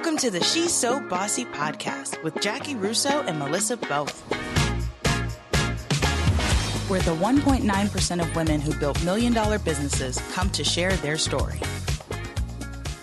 Welcome to the She's So Bossy podcast with Jaci, Russo, and Melissa both. Where the 1.9% of women who built million-dollar businesses come to share their story.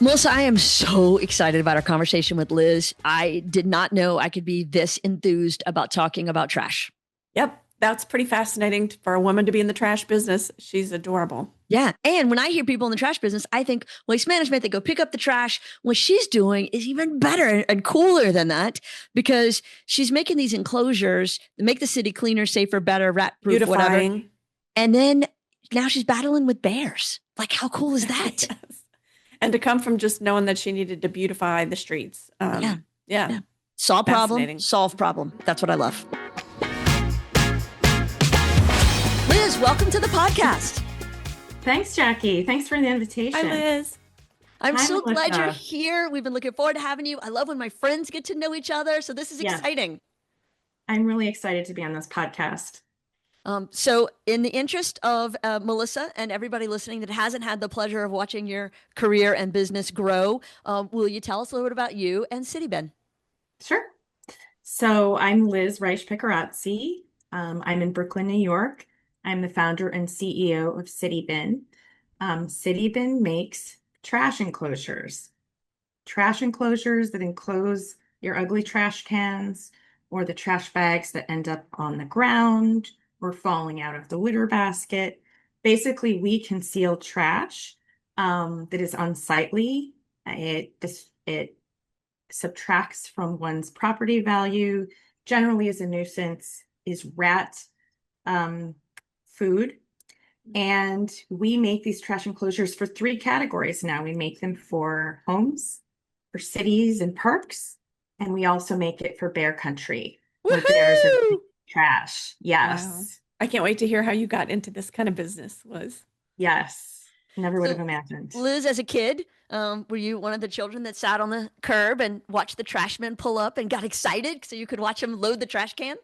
Melissa, I am so excited about our conversation with Liz. I did not know I could be this enthused about talking about trash. Yep, that's pretty fascinating for a woman to be in the trash business. She's adorable. Yeah. And when I hear people in the trash business, I think waste management, they go pick up the trash. What she's doing is even better and cooler than that because she's making these enclosures that make the city cleaner, safer, better, rat-proof, Beautifying. whatever. And then now she's battling with bears. Like, how cool is that? Yes. And to come from just knowing that she needed to beautify the streets. Yeah. Solve problem, solve problem. That's what I love. Liz, welcome to the podcast. Thanks, Jaci. Thanks for the invitation. Hi, Liz. I'm so Melissa. glad you're here. We've been looking forward to having you. I love when my friends get to know each other. So this is exciting. I'm really excited to be on this podcast. So in the interest of Melissa and everybody listening that hasn't had the pleasure of watching your career and business grow, will you tell us a little bit about you and CITIBIN? Sure. So I'm Liz Reich-Picarazzi. I'm in Brooklyn, New York. I'm the founder and CEO of CITIBIN. CITIBIN makes trash enclosures that enclose your ugly trash cans or the trash bags that end up on the ground or falling out of the litter basket. Basically, we conceal trash that is unsightly. It subtracts from one's property value, generally is a nuisance, is rat food. And we make these trash enclosures for 3 categories now. We make them for homes, for cities and parks, and we also make it for bear country. Where bears are trash. Yes. Wow. I can't wait to hear how you got into this kind of business, Liz. Yes. Never would have imagined. Liz, as a kid, were you one of the children that sat on the curb and watched the trash men pull up and got excited so you could watch them load the trash can?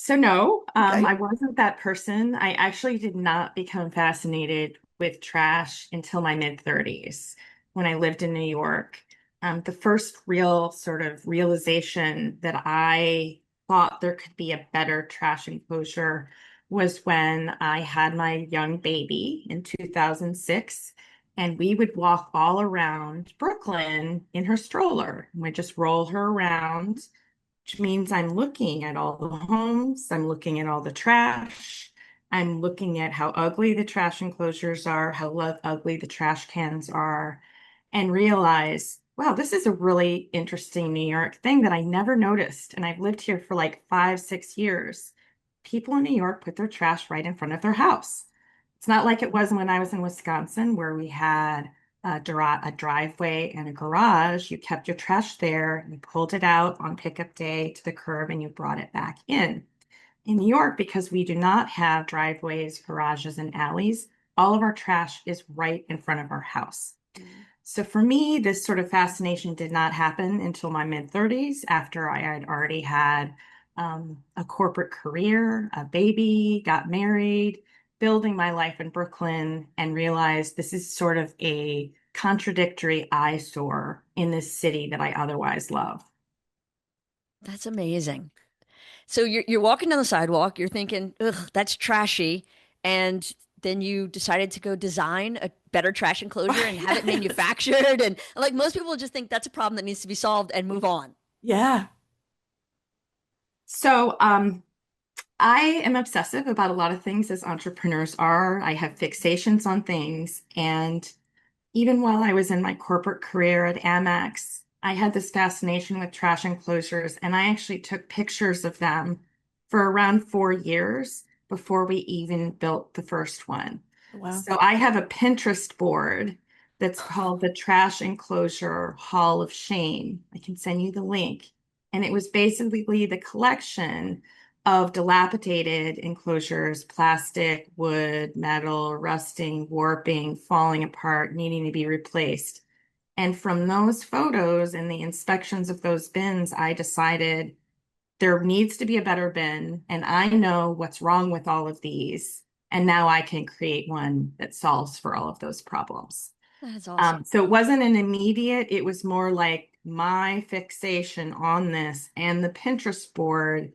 So no, Okay. I wasn't that person. I actually did not become fascinated with trash until my mid-30s when I lived in New York. The first real sort of realization that I thought there could be a better trash enclosure was when I had my young baby in 2006, and we would walk all around Brooklyn in her stroller. We'd just roll her around, which means I'm looking at all the homes, I'm looking at all the trash, I'm looking at how ugly the trash enclosures are, how ugly the trash cans are, and realize, wow, this is a really interesting New York thing that I never noticed. And I've lived here for like 5-6 years. People in New York put their trash right in front of their house. It's not like it was when I was in Wisconsin, where we had a driveway and a garage. You kept your trash there, you pulled it out on pickup day to the curb, and you brought it back in. In New York, because we do not have driveways, garages, and alleys, all of our trash is right in front of our house. So for me, this sort of fascination did not happen until my mid-30s, after I had already had a corporate career, a baby, got married, building my life in Brooklyn, and realized this is sort of a contradictory eyesore in this city that I otherwise love. That's amazing. So you're walking down the sidewalk, you're thinking, ugh, that's trashy. And then you decided to go design a better trash enclosure and have it manufactured. And like most people just think that's a problem that needs to be solved and move on. Yeah. So I am obsessive about a lot of things, as entrepreneurs are. I have fixations on things. And even while I was in my corporate career at Amex, I had this fascination with trash enclosures, and I actually took pictures of them for around 4 years before we even built the first one. Wow. So I have a Pinterest board that's called the Trash Enclosure Hall of Shame. I can send you the link. And it was basically the collection of dilapidated enclosures, plastic, wood, metal, rusting, warping, falling apart, needing to be replaced. And from those photos and the inspections of those bins, I decided there needs to be a better bin, and I know what's wrong with all of these. And now I can create one that solves for all of those problems. That's awesome. So it wasn't an immediate, it was more like my fixation on this and the Pinterest board.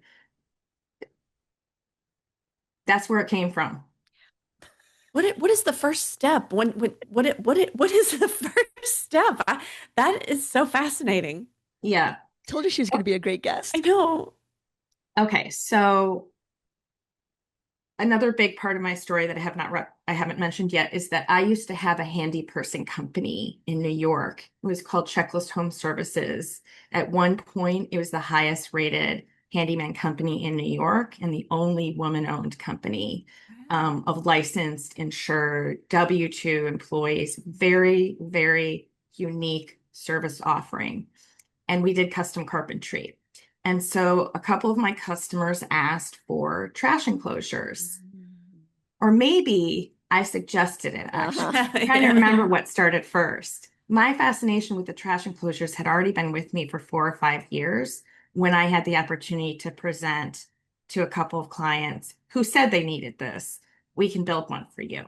That's where it came from. What is the first step? What is the first step? That is so fascinating. Yeah. Told her she was going to be a great I guest. know. Okay. So another big part of my story that I haven't mentioned yet is that I used to have a handy person company in New York. It was called Checklist Home Services. At one point, it was the highest rated handyman company in New York and the only woman-owned company of licensed, insured, W-2 employees. Very, very unique service offering. And we did custom carpentry. And so a couple of my customers asked for trash enclosures. Or maybe I suggested it, actually. Uh-huh. I'm trying to remember what started first. My fascination with the trash enclosures had already been with me for 4 or 5 years when I had the opportunity to present to a couple of clients who said they needed this. We can build one for you.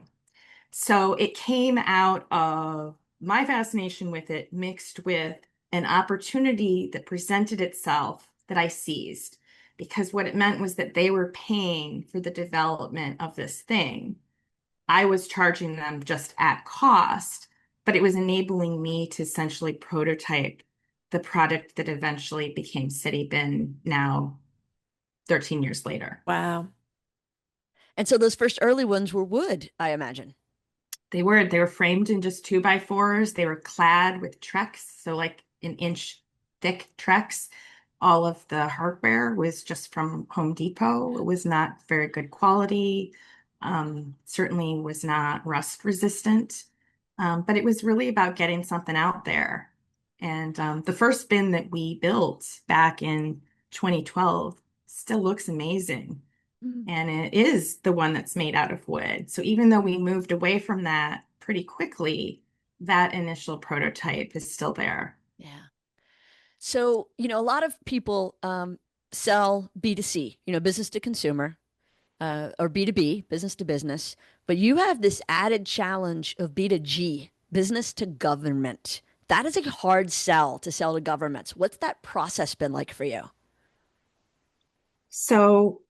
So it came out of my fascination with it mixed with an opportunity that presented itself that I seized. Because what it meant was that they were paying for the development of this thing. I was charging them just at cost, but it was enabling me to essentially prototype the product that eventually became CITIBIN now 13 years later. Wow. And so those first early ones were wood, I imagine. They were framed in just 2x4s. They were clad with Trex, so like an inch thick Trex. All of the hardware was just from Home Depot. It was not very good quality. Certainly was not rust resistant. But it was really about getting something out there. And the first bin that we built back in 2012 still looks amazing. And it is the one that's made out of wood. So even though we moved away from that pretty quickly, that initial prototype is still there. Yeah. So, a lot of people sell B2C, business to consumer, or B2B, business to business. But you have this added challenge of B2G, business to government. That is a hard sell to governments. What's that process been like for you? So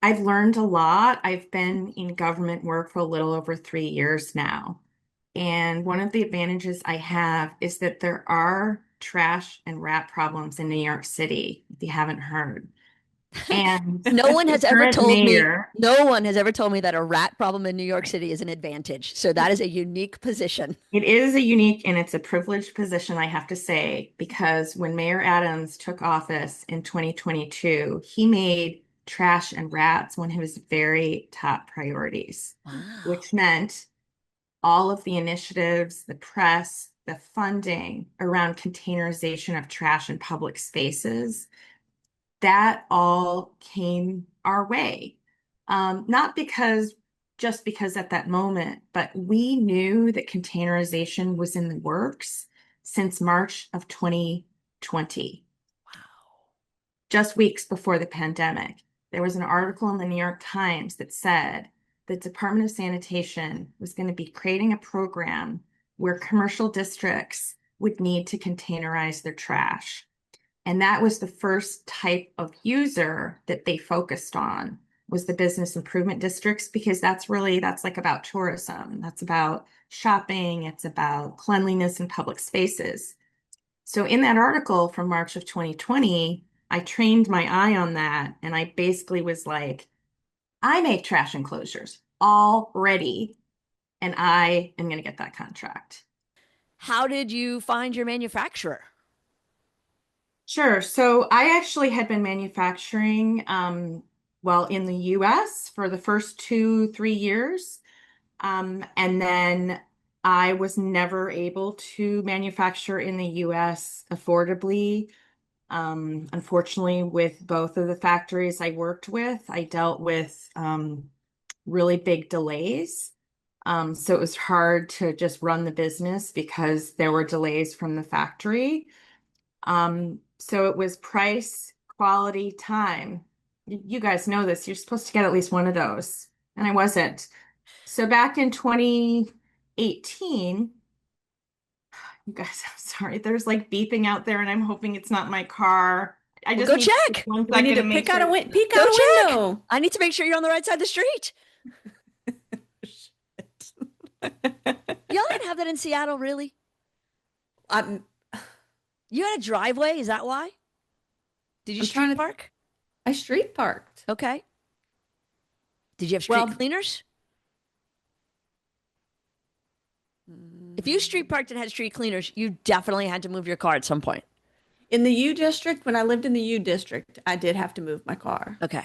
I've learned a lot. I've been in government work for a little over 3 years now. And one of the advantages I have is that there are trash and rat problems in New York City, if you haven't heard. And No one has the ever current told me, mayor, no one has ever told me that a rat problem in New York City is an advantage. So that is a unique position. it is a unique and it's a privileged position, I have to say, because when Mayor Adams took office in 2022, he made trash and rats one of his very top priorities, Wow. which meant all of the initiatives, the press, the funding around containerization of trash in public spaces, that all came our way. Not just because at that moment, but we knew that containerization was in the works since March of 2020, just weeks before the pandemic. There was an article in the New York Times that said the Department of Sanitation was going to be creating a program where commercial districts would need to containerize their trash. And that was the first type of user that they focused on was the business improvement districts, because that's like about tourism. That's about shopping. It's about cleanliness in public spaces. So in that article from March of 2020, I trained my eye on that. And I basically was like, I make trash enclosures already, and I am going to get that contract. How did you find your manufacturer? Sure. So I actually had been manufacturing, well, in the US for the first 2, 3 years. And then I was never able to manufacture in the US affordably. Unfortunately, with both of the factories I worked with, I dealt with really big delays. So it was hard to just run the business because there were delays from the factory. So it was price, quality, time. You guys know this. You're supposed to get at least one of those, and I wasn't. So back in 2018, You guys, I'm sorry. There's like beeping out there, and I'm hoping it's not my car. I Well, just go need check. 1 second to make peek out sure. peek Go out a check. window. I need to make sure you're on the right side of the street. Y'all didn't have that in Seattle, really? I'm You had a driveway. Is that why? Did you I'm trying street to park? I street parked. Okay. Did you have street Well, cleaners? If you street parked and had street cleaners, you definitely had to move your car at some point. in the U district, when I lived in the U district, I did have to move my car. Okay.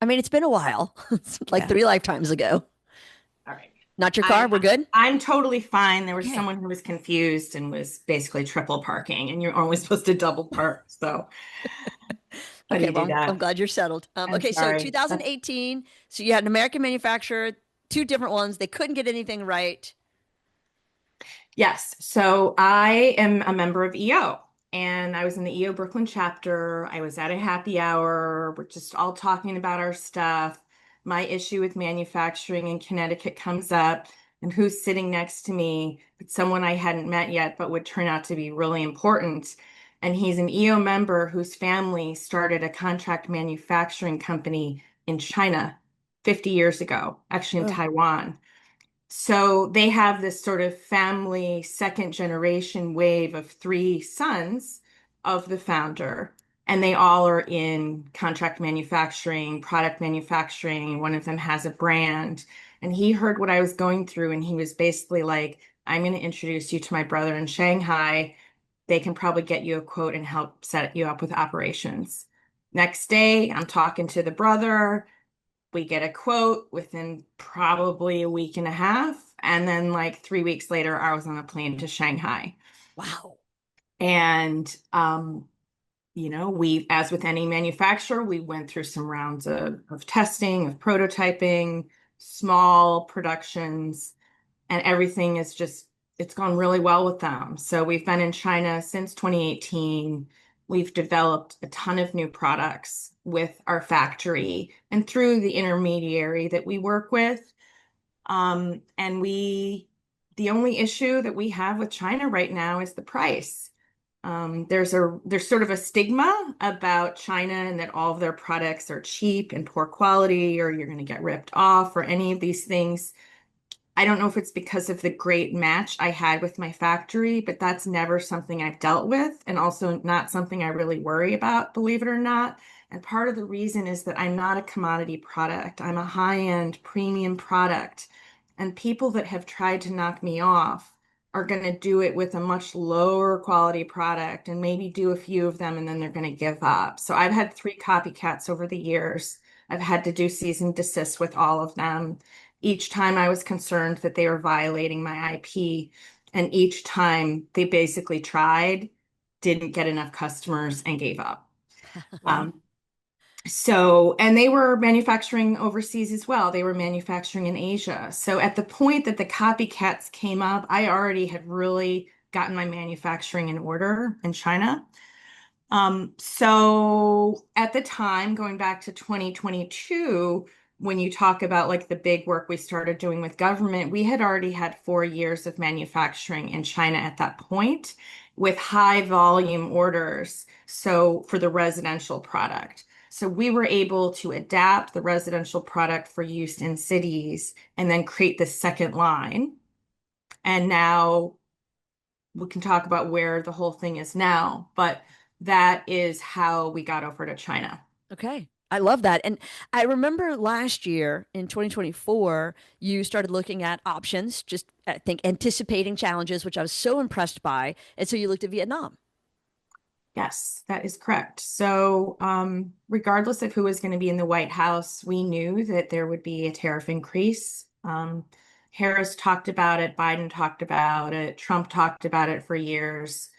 I mean, it's been a while. It's like Yeah. 3 lifetimes ago. All right. Not your car? We're good? I'm totally fine. There was Okay. someone who was confused and was basically triple parking, and you're only supposed to double park. So how do Okay, you well, do that? I'm glad you're settled. I'm Okay, so sorry. 2018, so you had an American manufacturer, 2 different ones. They couldn't get anything right. Yes. So I am a member of EO, and I was in the EO Brooklyn chapter. I was at a happy hour. We're just all talking about our stuff. My issue with manufacturing in Connecticut comes up, and who's sitting next to me? It's someone I hadn't met yet, but would turn out to be really important. And he's an EO member whose family started a contract manufacturing company in China 50 years ago, actually in Ugh. Taiwan. So they have this sort of family second generation wave of 3 sons of the founder, and they all are in contract manufacturing, product manufacturing. One of them has a brand. And he heard what I was going through, and he was basically like, I'm going to introduce you to my brother in Shanghai. They can probably get you a quote and help set you up with operations. Next day, I'm talking to the brother. We get a quote within probably a week and a half. And then, like 3 weeks later, I was on a plane to Shanghai. Wow. And, we, as with any manufacturer, we went through some rounds of testing, of prototyping, small productions, and everything is just, it's gone really well with them. So we've been in China since 2018. We've developed a ton of new products with our factory and through the intermediary that we work with. And the only issue that we have with China right now is the price. There's sort of a stigma about China and that all of their products are cheap and poor quality, or you're going to get ripped off, or any of these things. I don't know if it's because of the great match I had with my factory, but that's never something I've dealt with, and also not something I really worry about, believe it or not. And part of the reason is that I'm not a commodity product. I'm a high-end premium product. And people that have tried to knock me off are going to do it with a much lower quality product and maybe do a few of them, and then they're going to give up. So I've had 3 copycats over the years. I've had to do cease and desist with all of them. Each time I was concerned that they were violating my IP, and each time they basically tried, didn't get enough customers, and gave up. And they were manufacturing overseas as well. They were manufacturing in Asia. So at the point that the copycats came up, I already had really gotten my manufacturing in order in China. So at the time, going back to 2022, when you talk about like the big work we started doing with government, we had already had 4 years of manufacturing in China at that point with high volume orders. So for the residential product. So we were able to adapt the residential product for use in cities and then create the second line. And now we can talk about where the whole thing is now, but that is how we got over to China. Okay. I love that. And I remember last year in 2024, you started looking at options, just I think anticipating challenges, which I was so impressed by. And so you looked at Vietnam. Yes, that is correct. So, regardless of who was going to be in the White House, we knew that there would be a tariff increase. Harris talked about it, Biden talked about it, Trump talked about it for years.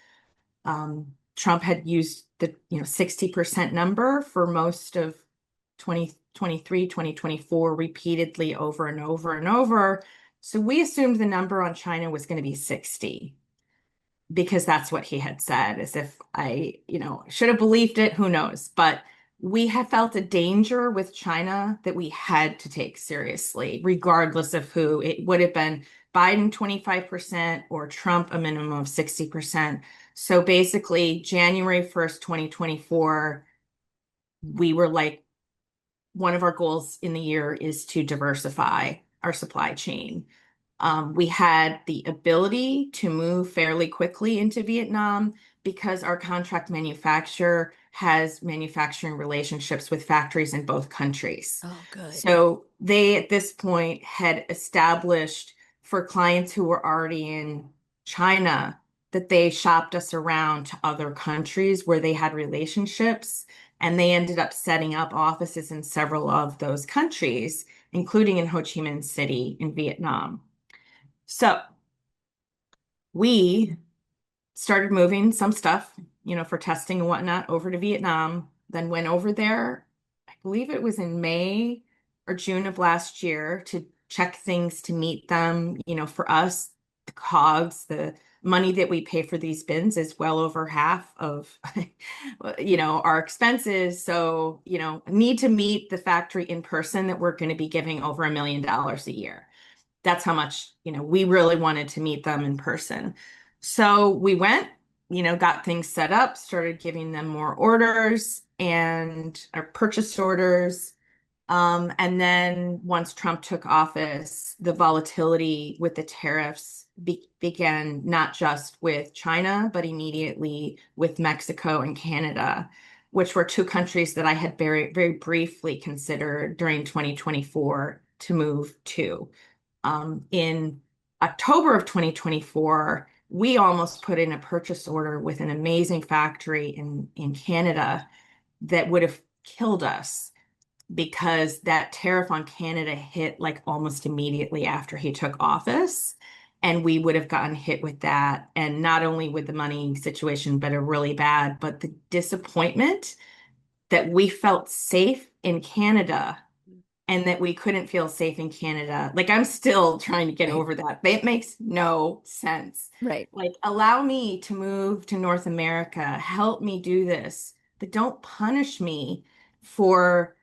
Trump had used the 60% number for most of 2023, 2024, repeatedly over and over and over. So we assumed the number on China was going to be 60 because that's what he had said, as if I should have believed it, who knows? But we have felt a danger with China that we had to take seriously, regardless of who. It would have been Biden 25% or Trump a minimum of 60%. So basically, January 1st, 2024, we were like, one of our goals in the year is to diversify our supply chain. We had the ability to move fairly quickly into Vietnam because our contract manufacturer has manufacturing relationships with factories in both countries. Oh, good. So they, at this point, had established for clients who were already in China that they shopped us around to other countries where they had relationships, and they ended up setting up offices in several of those countries, including in Ho Chi Minh City in Vietnam. So we started moving some stuff, for testing and whatnot over to Vietnam, then went over there, I believe it was in May or June of last year to check things to meet them. For us, the COGS, the money that we pay for these bins is well over half of, our expenses. So, need to meet the factory in person that we're going to be giving over $1 million a year. That's how much, we really wanted to meet them in person. So we went, got things set up, started giving them more orders and our purchase orders. And then once Trump took office, the volatility with the tariffs began not just with China, but immediately with Mexico and Canada, which were two countries that I had very, very briefly considered during 2024 to move to. In October of 2024, we almost put in a purchase order with an amazing factory in Canada that would have killed us because that tariff on Canada hit like almost immediately after he took office. And we would have gotten hit with that. And not only with the money situation, but a really bad, but the disappointment that we felt safe in Canada and that we couldn't feel safe in Canada. Like, I'm still trying to get over that. It makes no sense. Right. Like, allow me to move to North America, help me do this, but don't punish me for,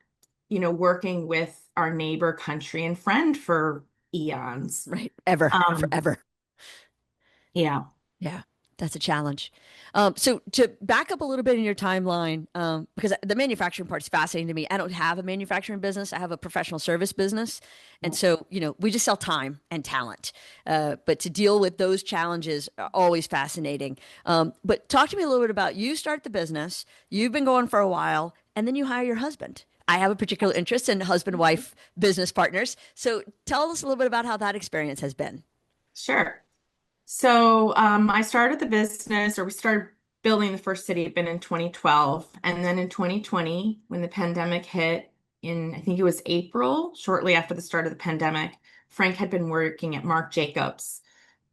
working with our neighbor country and friend for eons. Right. Forever. Yeah. Yeah, that's a challenge. So to back up a little bit in your timeline, because the manufacturing part is fascinating to me. I don't have a manufacturing business. I have a professional service business. And so, we just sell time and talent. But to deal with those challenges are always fascinating. But talk to me a little bit about you start the business, you've been going for a while, and then you hire your husband. I have a particular interest in husband-wife business partners. So tell us a little bit about how that experience has been. Sure. So I started the business, or we started building the first CITIBIN in 2012. And then in 2020, when the pandemic hit I think it was April, shortly after the start of the pandemic, Frank had been working at Marc Jacobs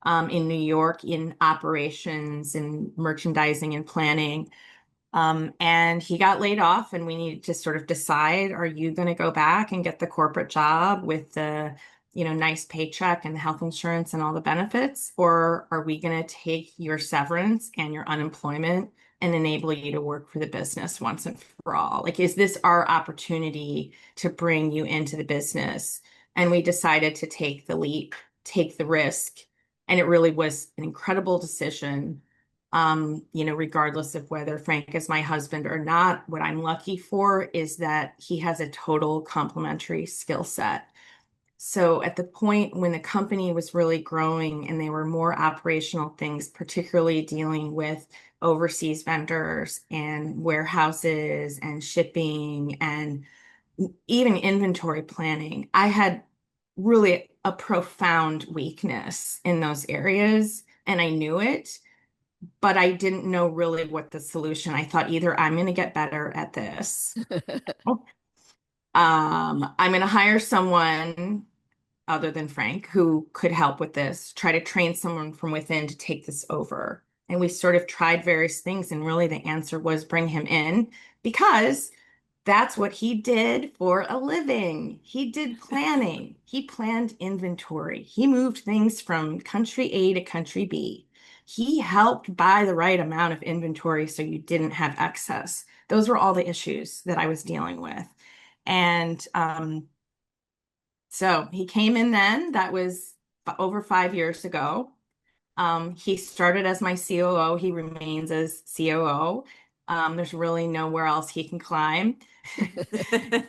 in New York in operations and merchandising and planning. And he got laid off, and we needed to sort of decide, are you going to go back and get the corporate job with the, nice paycheck and health insurance and all the benefits? Or are we going to take your severance and your unemployment and enable you to work for the business once and for all? Like, is this our opportunity to bring you into the business? And we decided to take the leap, take the risk. And it really was an incredible decision. Regardless of whether Frank is my husband or not, what I'm lucky for is that he has a total complementary skill set. So at the point when the company was really growing and they were more operational things, particularly dealing with overseas vendors and warehouses and shipping and even inventory planning, I had really a profound weakness in those areas, and I knew it. But I didn't know really what the solution. I thought either I'm going to get better at this. I'm going to hire someone other than Frank who could help with this, try to train someone from within to take this over. And we sort of tried various things. And really the answer was bring him in, because that's what he did for a living. He did planning. He planned inventory. He moved things from country A to country B. He helped buy the right amount of inventory so you didn't have excess. Those were all the issues that I was dealing with. And so he came in then. That was over 5 years ago. He started as my COO. He remains as COO. There's really nowhere else he can climb.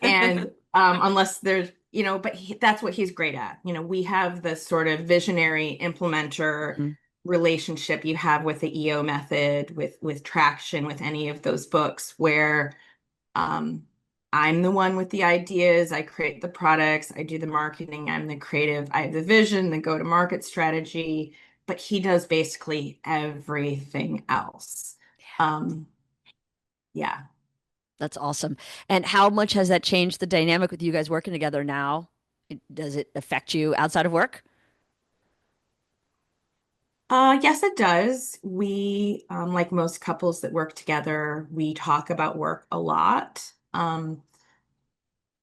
And unless there's, but that's what he's great at. We have this sort of visionary implementer relationship you have with the EO method, with traction, with any of those books where I'm the one with the ideas. I create the products. I do the marketing. I'm the creative. I have the vision, the go-to-market strategy, but he does basically everything else. Yeah. That's awesome. And how much has that changed the dynamic with you guys working together now? Does it affect you outside of work? Yes, it does. We, like most couples that work together, we talk about work a lot. I've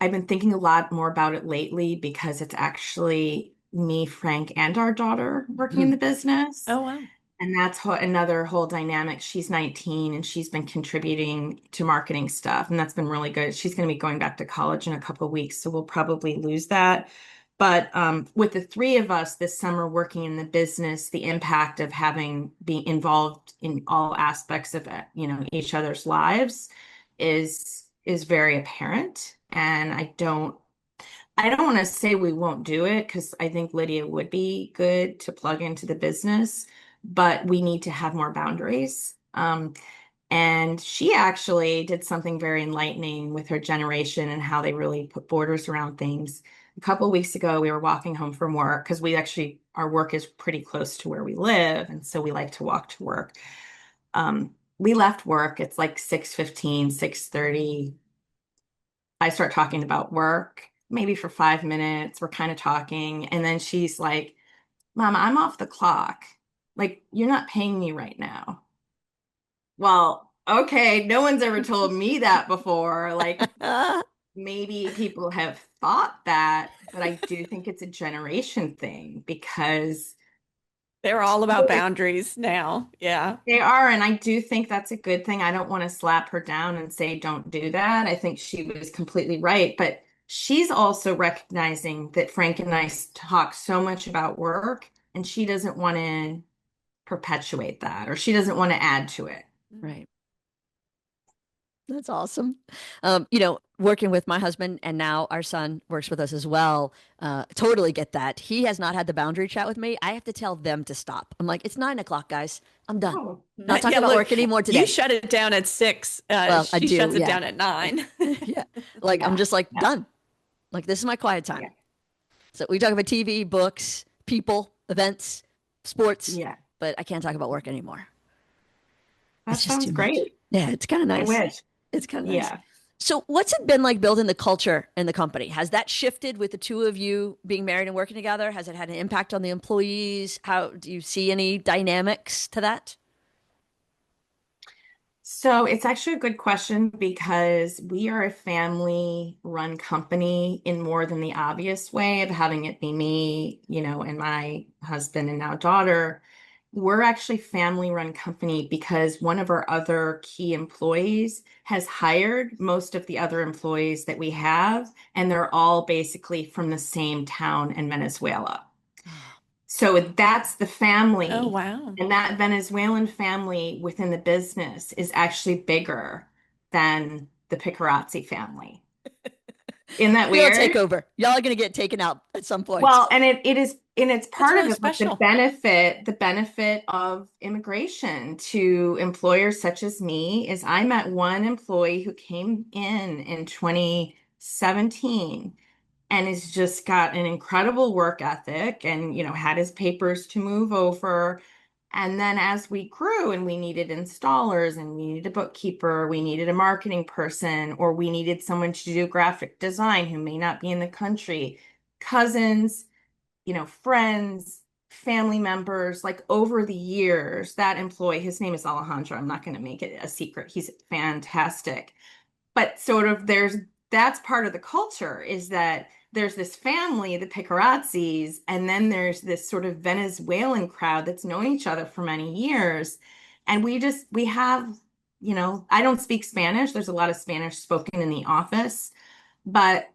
been thinking a lot more about it lately because it's actually me, Frank, and our daughter working in the business. Oh, wow. And that's another whole dynamic. She's 19 and she's been contributing to marketing stuff, and that's been really good. She's going to be going back to college in a couple of weeks, so we'll probably lose that. But with the three of us this summer working in the business, the impact of having being involved in all aspects of each other's lives is very apparent. And I don't want to say we won't do it because I think Lydia would be good to plug into the business, but we need to have more boundaries. And she actually did something very enlightening with her generation and how they really put borders around things. A couple of weeks ago, we were walking home from work because our work is pretty close to where we live. And so we like to walk to work. We left work. It's like 6:15, 6:30. I start talking about work, maybe for 5 minutes. We're kind of talking. And then she's like, Mom, I'm off the clock. Like, you're not paying me right now. Well, okay, no one's ever told me that before. Like, maybe people have thought that, but I do think it's a generation thing because They're all about boundaries now. Yeah. they are. And I do think that's a good thing. I don't want to slap her down and say, don't do that. I think she was completely right. But she's also recognizing that Frank and I talk so much about work, and she doesn't want to perpetuate that, or she doesn't want to add to it. Right. That's awesome. Working with my husband and now our son works with us as well. Totally get that. He has not had the boundary chat with me. I have to tell them to stop. I'm like, it's 9 o'clock, guys. I'm done. Oh. Not talking about work anymore today. You shut it down at 6. Well, I she do, shuts it yeah. down at 9. Yeah. Like, I'm just like, done. Like, this is my quiet time. Yeah. So we talk about TV, books, people, events, sports. Yeah. But I can't talk about work anymore. That It's just sounds too much. great. Yeah, it's kind of nice. I wish. It's kind of nice. Yeah. So what's it been like building the culture in the company? Has that shifted with the two of you being married and working together? Has it had an impact on the employees? How do you see any dynamics to that? So it's actually a good question because we are a family-run company in more than the obvious way of having it be me, and my husband and now daughter. We're actually family-run company because one of our other key employees has hired most of the other employees that we have, and they're all basically from the same town in Venezuela. So that's the family. Oh, wow. And that Venezuelan family within the business is actually bigger than the Picarazzi family. Isn't that weird? Take over. Y'all are going to get taken out at some point. Well, and it is, and it's part really of it, special. the benefit of immigration to employers such as me is I met one employee who came in 2017 and has just got an incredible work ethic and, had his papers to move over. And then as we grew and we needed installers and we needed a bookkeeper, we needed a marketing person, or we needed someone to do graphic design who may not be in the country, cousins, friends, family members, like over the years, that employee, his name is Alejandro. I'm not going to make it a secret. He's fantastic. But sort of that's part of the culture is that there's this family, the Picarazzis, and then there's this sort of Venezuelan crowd that's known each other for many years. And we have, I don't speak Spanish. There's a lot of Spanish spoken in the office, but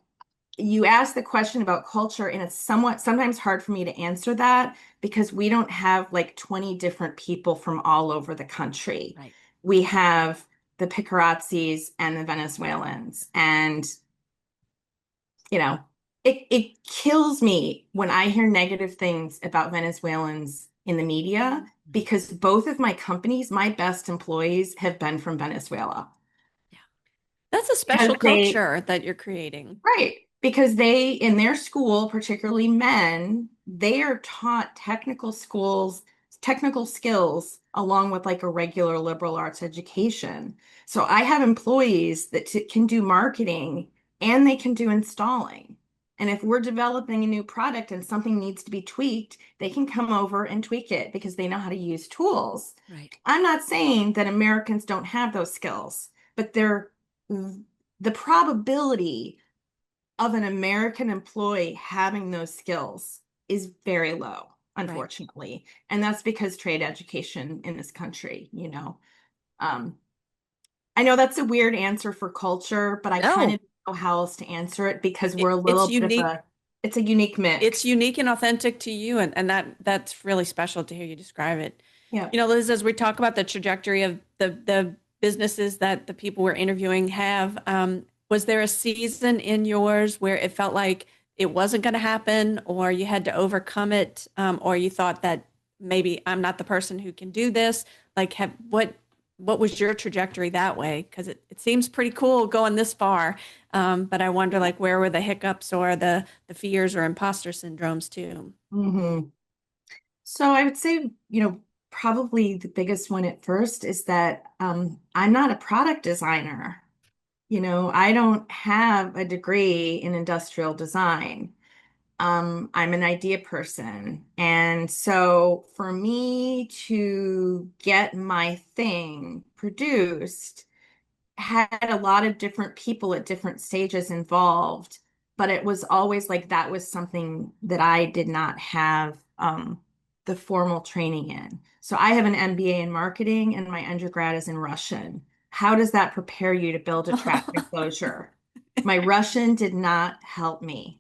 you asked the question about culture, and it's sometimes hard for me to answer that because we don't have like 20 different people from all over the country. Right. We have the Picarazzis and the Venezuelans. And, it kills me when I hear negative things about Venezuelans in the media because both of my companies, my best employees have been from Venezuela. That's a special culture that you're creating. Right. Because they, in their school, particularly men, they are taught technical skills along with like a regular liberal arts education. So I have employees that can do marketing and they can do installing. And if we're developing a new product and something needs to be tweaked, they can come over and tweak it because they know how to use tools. Right. I'm not saying that Americans don't have those skills, but the probability of an American employee having those skills is very low, unfortunately. Right. And that's because trade education in this country, I know that's a weird answer for culture, but I kind of don't know how else to answer it because we're a little bit of it's a unique mix. It's unique and authentic to you. And that's really special to hear you describe it. Yeah. Liz, as we talk about the trajectory of the businesses that the people we're interviewing have, was there a season in yours where it felt like it wasn't going to happen or you had to overcome it, or you thought that maybe I'm not the person who can do this? Like, what was your trajectory that way? Because it seems pretty cool going this far, but I wonder, like, where were the hiccups or the fears or imposter syndromes too? Mm-hmm. So I would say, probably the biggest one at first is that I'm not a product designer. I don't have a degree in industrial design. I'm an idea person. And so for me to get my thing produced had a lot of different people at different stages involved, but it was always like that was something that I did not have the formal training in. So I have an MBA in marketing and my undergrad is in Russian. How does that prepare you to build a trash enclosure? My Russian did not help me.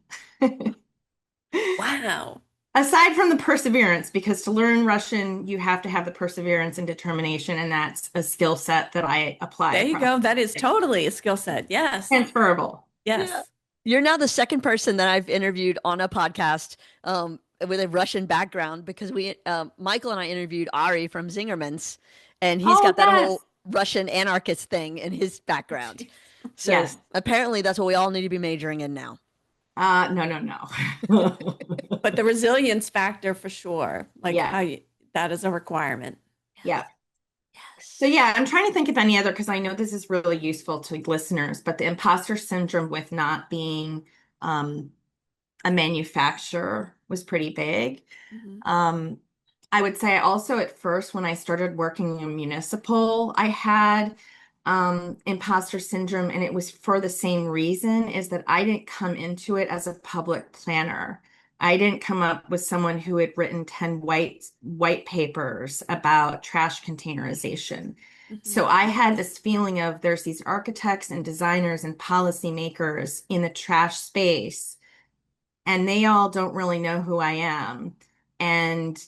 Wow. Aside from the perseverance, because to learn Russian, you have to have the perseverance and determination, and that's a skill set that I apply. There you go. That is totally a skill set. Yes. Transferable. Yes. Yeah. You're now the second person that I've interviewed on a podcast with a Russian background because Michael and I interviewed Ari from Zingerman's, and he's got that whole Russian anarchist thing in his background. So apparently that's what we all need to be majoring in now. No. But the resilience factor for sure. Like that is a requirement. Yeah. So I'm trying to think of any other, because I know this is really useful to listeners, but the imposter syndrome with not being a manufacturer was pretty big. Mm-hmm. I would say also at first when I started working in municipal, I had imposter syndrome, and it was for the same reason, is that I didn't come into it as a public planner. I didn't come up with someone who had written 10 white papers about trash containerization. Mm-hmm. So I had this feeling of there's these architects and designers and policymakers in the trash space, and they all don't really know who I am. And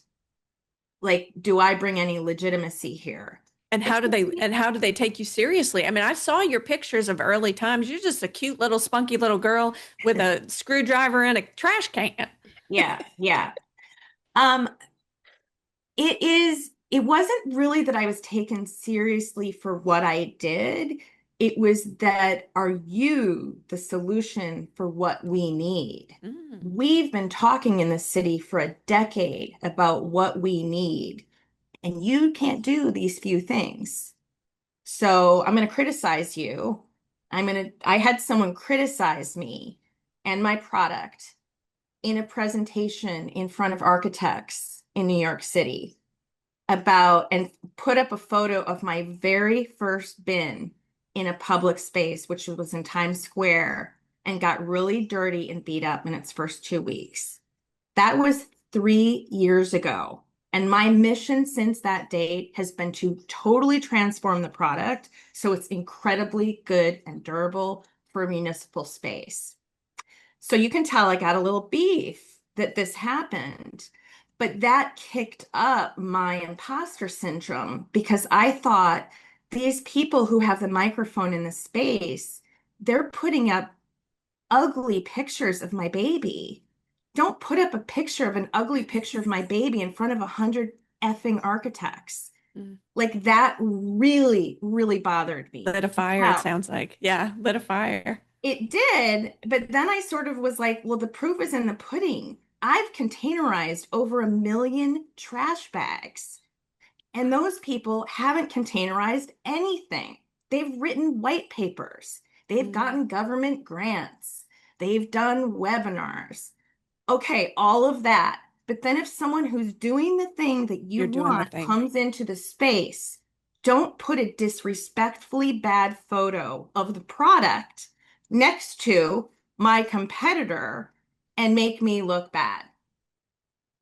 like, do I bring any legitimacy here? And how do they take you seriously? I mean, I saw your pictures of early times. You're just a cute little spunky little girl with a screwdriver and a trash can. Yeah. It wasn't really that I was taken seriously for what I did. It was that, are you the solution for what we need? Mm. We've been talking in the city for a decade about what we need, and you can't do these few things. So I'm going to criticize you. I had someone criticize me and my product in a presentation in front of architects in New York City and put up a photo of my very first bin in a public space, which was in Times Square, and got really dirty and beat up in its first 2 weeks. That was 3 years ago. And my mission since that date has been to totally transform the product so it's incredibly good and durable for a municipal space. So you can tell I got a little beef that this happened, but that kicked up my imposter syndrome because I thought these people who have the microphone in the space, they're putting up ugly pictures of my baby. Don't put up a picture of an ugly picture of my baby in front of 100 effing architects. Like that really, really bothered me. Lit a fire, it sounds like. Yeah, lit a fire. It did, but then I sort of was like, well, the proof is in the pudding. I've containerized over 1 million trash bags, and those people haven't containerized anything. They've written white papers. They've gotten government grants. They've done webinars. Okay, all of that. But then if someone who's doing the thing that you want comes into the space, don't put a disrespectfully bad photo of the product next to my competitor and make me look bad.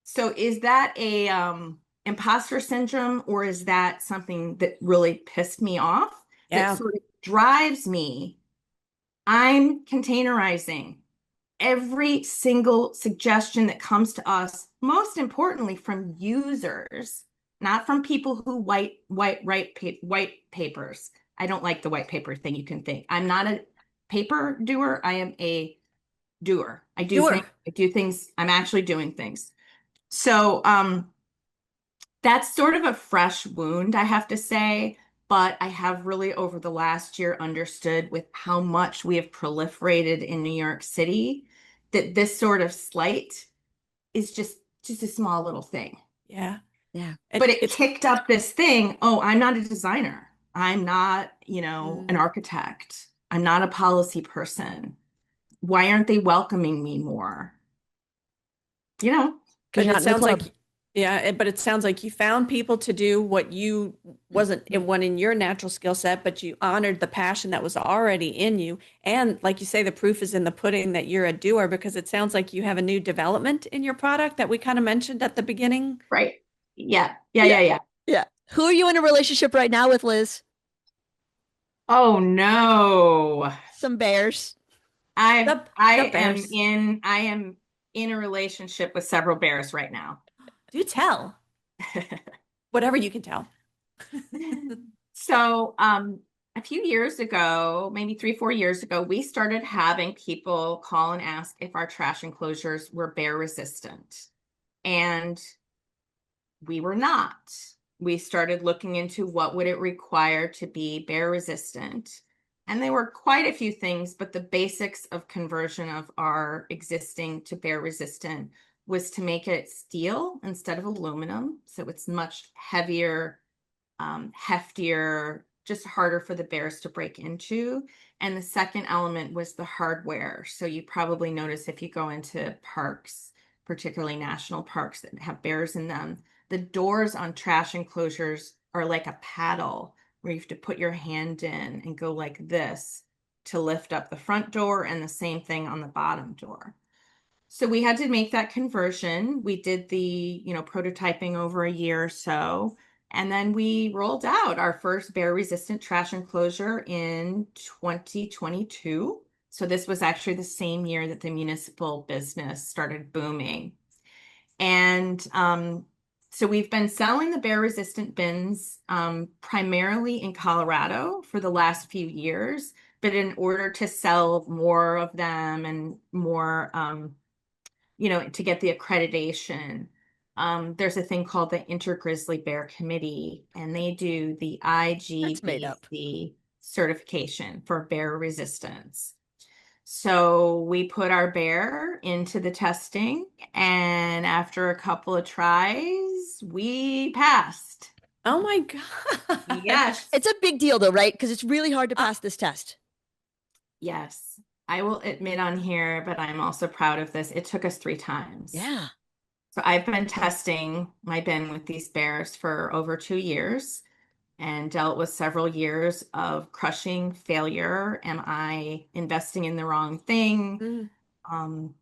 So is that a imposter syndrome, or is that something that really pissed me off? Yeah. That sort of drives me. I'm containerizing every single suggestion that comes to us, most importantly from users, not from people who write white papers. I don't like the white paper thing, you can think. I'm not a paper doer. I am a doer. I do things. I'm actually doing things. So that's sort of a fresh wound, I have to say. But I have really over the last year understood with how much we have proliferated in New York City that this sort of slight is just a small little thing. Yeah. Yeah. But it kicked up this thing. Oh, I'm not a designer. I'm not, an architect. I'm not a policy person. Why aren't they welcoming me more? But it sounds like, but it sounds like you found people to do what you wasn't in your natural skill set, but you honored the passion that was already in you. And like you say, the proof is in the pudding that you're a doer, because it sounds like you have a new development in your product that we kind of mentioned at the beginning. Right. Yeah. Who are you in a relationship right now with, Liz? Oh no. Some bears. I am in a relationship with several bears right now. Do tell. Whatever you can tell. So, a few years ago, maybe 3-4 years ago, we started having people call and ask if our trash enclosures were bear resistant. And we were not. We started looking into what would it require to be bear resistant. And there were quite a few things, but the basics of conversion of our existing to bear resistant was to make it steel instead of aluminum. So it's much heavier, heftier, just harder for the bears to break into. And the second element was the hardware. So you probably notice if you go into parks, particularly national parks that have bears in them, the doors on trash enclosures are like a paddle where you have to put your hand in and go like this to lift up the front door, and the same thing on the bottom door. So we had to make that conversion. We did the, prototyping over a year or so, and then we rolled out our first bear resistant trash enclosure in 2022. So this was actually the same year that the municipal business started booming. And so we've been selling the bear resistant bins primarily in Colorado for the last few years. But in order to sell more of them and more, to get the accreditation, there's a thing called the Grizzly Bear Committee, and they do the IGBC certification for bear resistance. So we put our bear into the testing, and after a couple of tries, we passed. Oh my God. Yes. It's a big deal though, right? Because it's really hard to pass this test. Yes. I will admit on here, but I'm also proud of this. It took us 3 times. Yeah. So I've been testing my bin with these bears for over 2 years. and dealt with several years of crushing failure. Am I investing in the wrong thing? Mm.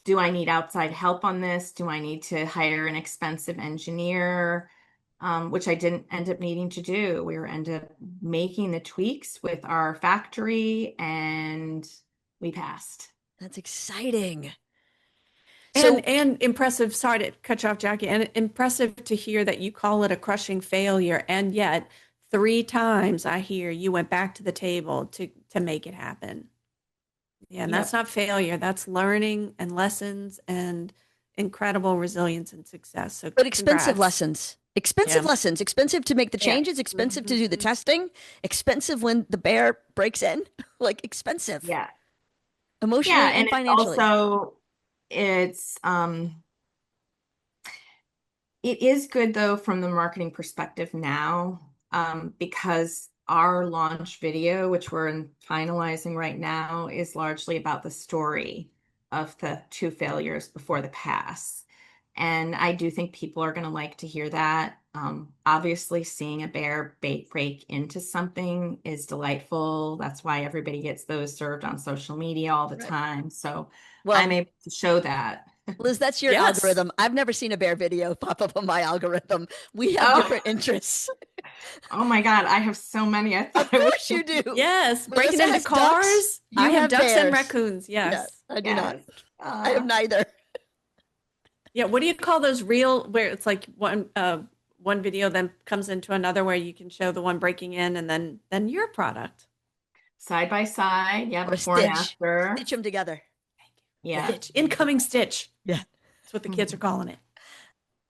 Do I need outside help on this? Do I need to hire an expensive engineer? Which I didn't end up needing to do. We were ended up making the tweaks with our factory and we passed. That's exciting. So And impressive, sorry to cut you off, Jackie, and impressive to hear that you call it a crushing failure, and yet 3 times I hear you went back to the table to make it happen. Yeah, and that's not failure. That's learning and lessons and incredible resilience and success. So but expensive congrats. lessons. Expensive Yeah. lessons, expensive to make the Yeah. changes, expensive to do the Mhm. testing, expensive when the bear breaks in, like expensive Yeah. emotionally Yeah. and And financially. it's it is good though from the marketing perspective now, because our launch video, which we're finalizing right now, is largely about the story of the 2 failures before the pass. And I do think people are going to like to hear that. Obviously, seeing a bear break into something is delightful. That's why everybody gets those served on social media all the Right. time. So I'm Well, able to show that. Liz, that's your Yes. algorithm. I've never seen a bear video pop up on my algorithm. We have Oh. different interests. Oh my God, I have so many. I Of thought I course was. you do. Yes, breaking Melissa into has cars. ducks. You I have ducks and bears. raccoons. Yes. Yes, I do not. Yes. I have neither. Yeah, what do you call those real where it's like one video then comes into another where you can show the one breaking in and then your product. Side by side. Yeah, Or before and stitch. after. Stitch them together. Yeah. Stitch, incoming stitch. Yeah. That's what the kids are calling it.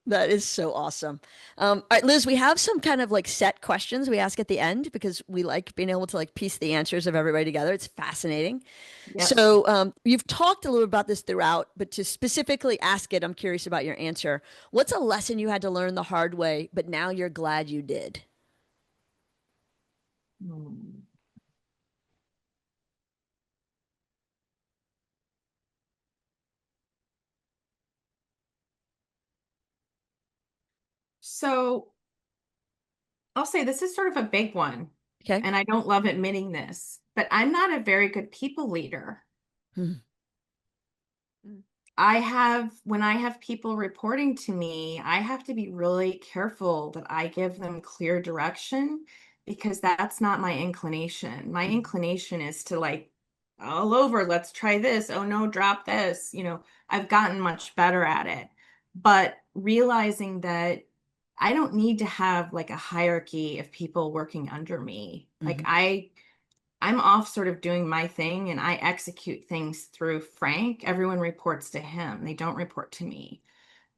That is so awesome. All right, Liz, we have some kind of like set questions we ask at the end because we like being able to like piece the answers of everybody together. It's fascinating. Yep. So you've talked a little about this throughout, but to specifically ask it, I'm curious about your answer. What's a lesson you had to learn the hard way, but now you're glad you did? Hmm. So I'll say this is sort of a big one, Okay. and I don't love admitting this, but I'm not a very good people leader. Hmm. When I have people reporting to me, I have to be really careful that I give them clear direction because that's not my inclination. My inclination is to like, all over, let's try this. Oh no, drop this. I've gotten much better at it. But realizing that I don't need to have like a hierarchy of people working under me. Like I'm off sort of doing my thing and I execute things through Frank. Everyone reports to him. They don't report to me.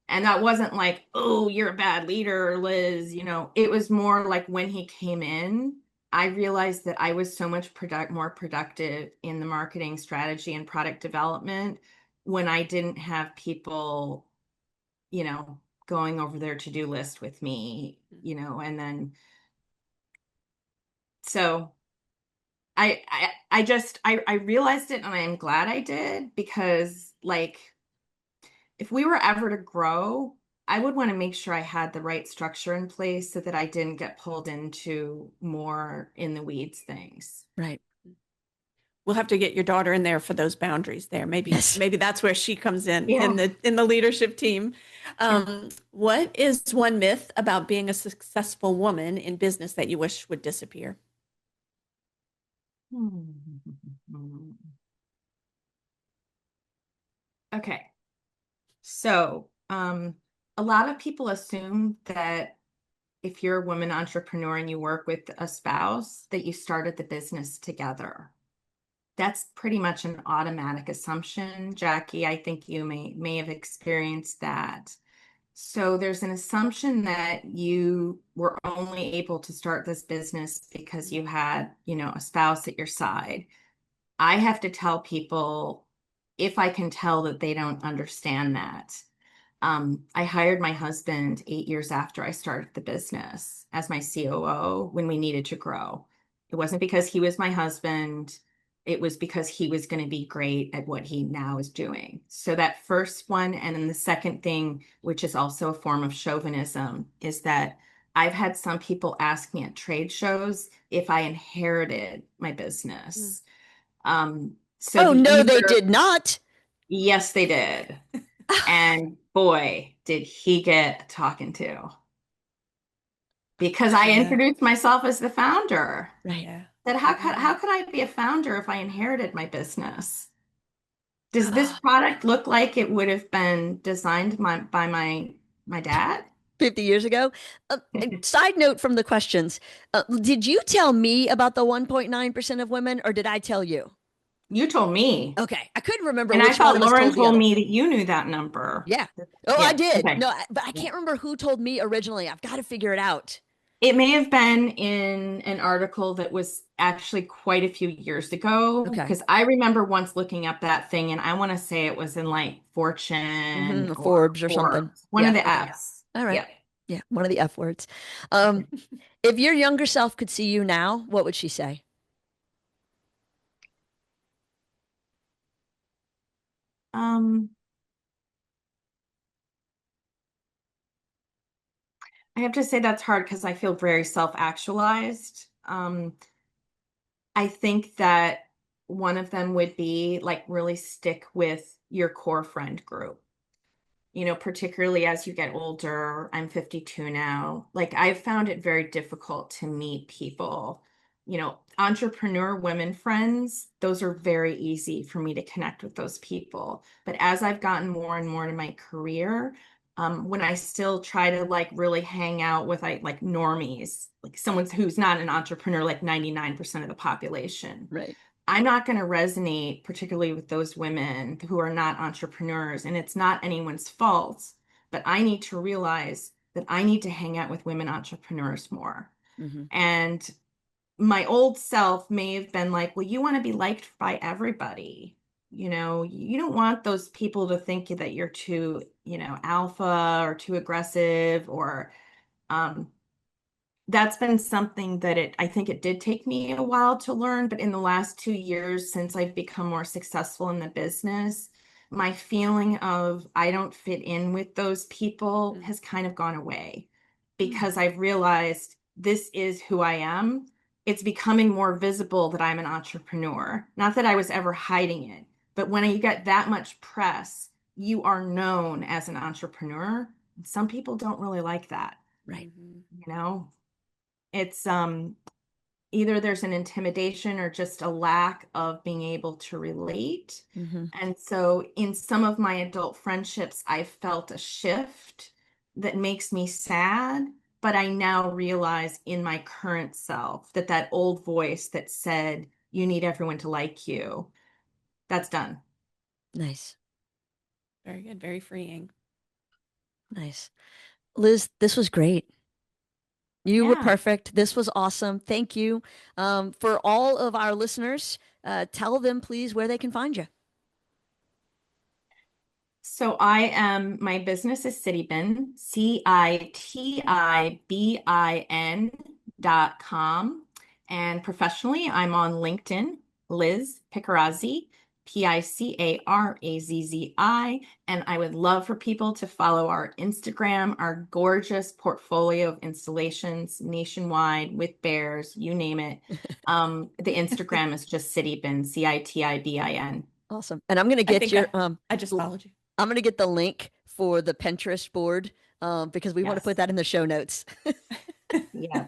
And that wasn't like, oh, you're a bad leader, Liz. It was more like when he came in, I realized that I was so much more productive in the marketing strategy and product development when I didn't have people, going over their to-do list with me, and then so I realized it and I am glad I did because like if we were ever to grow, I would want to make sure I had the right structure in place so that I didn't get pulled into more in the weeds things. Right. We'll have to get your daughter in there for those boundaries there. Maybe Yes. maybe that's where she comes in Yeah. in the leadership team. What is one myth about being a successful woman in business that you wish would disappear? Okay. So, a lot of people assume that if you're a woman entrepreneur and you work with a spouse, that you started the business together. That's pretty much an automatic assumption. Jackie, I think you may have experienced that. So there's an assumption that you were only able to start this business because you had, a spouse at your side. I have to tell people if I can tell that they don't understand that. I hired my husband 8 years after I started the business as my COO when we needed to grow. It wasn't because he was my husband. It was because he was going to be great at what he now is doing. So that first one, and then the second thing, which is also a form of chauvinism, is that I've had some people ask me at trade shows if I inherited my business. So Oh, the no, they either, did not. yes, they did. And boy, did he get talking to. Because I Yeah. introduced myself as the founder. Right. Yeah. That how could I be a founder if I inherited my business? Does this product look like it would have been designed by my dad? 50 years ago. Side note from the questions. Did you tell me about the 1.9% of women, or did I tell you? You told me. Okay. I couldn't remember And I which one thought of us Lauren told the told other. me that you knew that number. Yeah. Oh, I Yeah. did. Okay. No, but I Yeah. can't remember who told me originally. I've got to figure it out. It may have been in an article that was actually quite a few years ago, Okay. because I remember once looking up that thing, and I want to say it was in like Fortune Or or Forbes or something. Forbes, one of Yeah. the Okay. F's. All right. Yeah. Yeah. One of the F words. Um, if your younger self could see you now, what would she say? Um, I have to say that's hard because I feel very self-actualized. I think that one of them would be like really stick with your core friend group. Particularly as you get older. I'm 52 now. Like, I've found it very difficult to meet people, entrepreneur women friends. Those are very easy for me to connect with those people. But as I've gotten more and more in my career, when I still try to like really hang out with like normies, like someone who's not an entrepreneur, like 99% of the population, Right. I'm not going to resonate particularly with those women who are not entrepreneurs, and it's not anyone's fault, but I need to realize that I need to hang out with women entrepreneurs more. Mm-hmm. And my old self may have been like, well, you want to be liked by everybody. You don't want those people to think that you're too, alpha or too aggressive or um, that's been something that I think it did take me a while to learn, but in the last 2 years, since I've become more successful in the business, my feeling of I don't fit in with those people has kind of gone away because I've realized this is who I am. It's becoming more visible that I'm an entrepreneur. Not that I was ever hiding it, but when you get that much press, you are known as an entrepreneur. Some people don't really like that, Right. you know? It's either there's an intimidation or just a lack of being able to relate. Mm-hmm. And so in some of my adult friendships, I felt a shift that makes me sad, but I now realize in my current self that that old voice that said you need everyone to like you, that's done. Nice. Very good. Very freeing. Nice. Liz, this was great. You were Yeah. perfect. This was awesome. Thank you. For all of our listeners, tell them, please, where they can find you. So my business is CITIBIN, CITIBIN.com. And professionally, I'm on LinkedIn, Liz Picarazzi, Picarazzi. And I would love for people to follow our Instagram, our gorgeous portfolio of installations nationwide with bears, you name it. The Instagram is just CITIBIN, CITIBIN. Awesome. And I'm going to I get think your I just followed you. I'm going to get the link for the Pinterest board because we want to Yes. put that in the show notes. Yeah.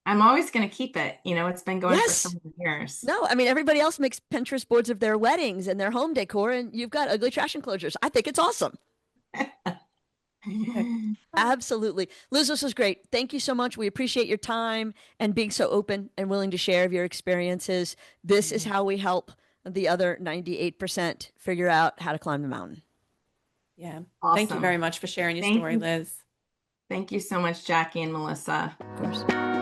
I'm always going to keep it. It's been going for so Yes. many years. No, I mean, everybody else makes Pinterest boards of their weddings and their home decor, and you've got ugly trash enclosures. I think it's awesome. Absolutely. Liz, this was great. Thank you so much. We appreciate your time and being so open and willing to share of your experiences. This is how we help the other 98% figure out how to climb the mountain. Yeah. Awesome. Thank you very much for sharing your story, Liz. Thank you so much, Jackie and Melissa. Of course.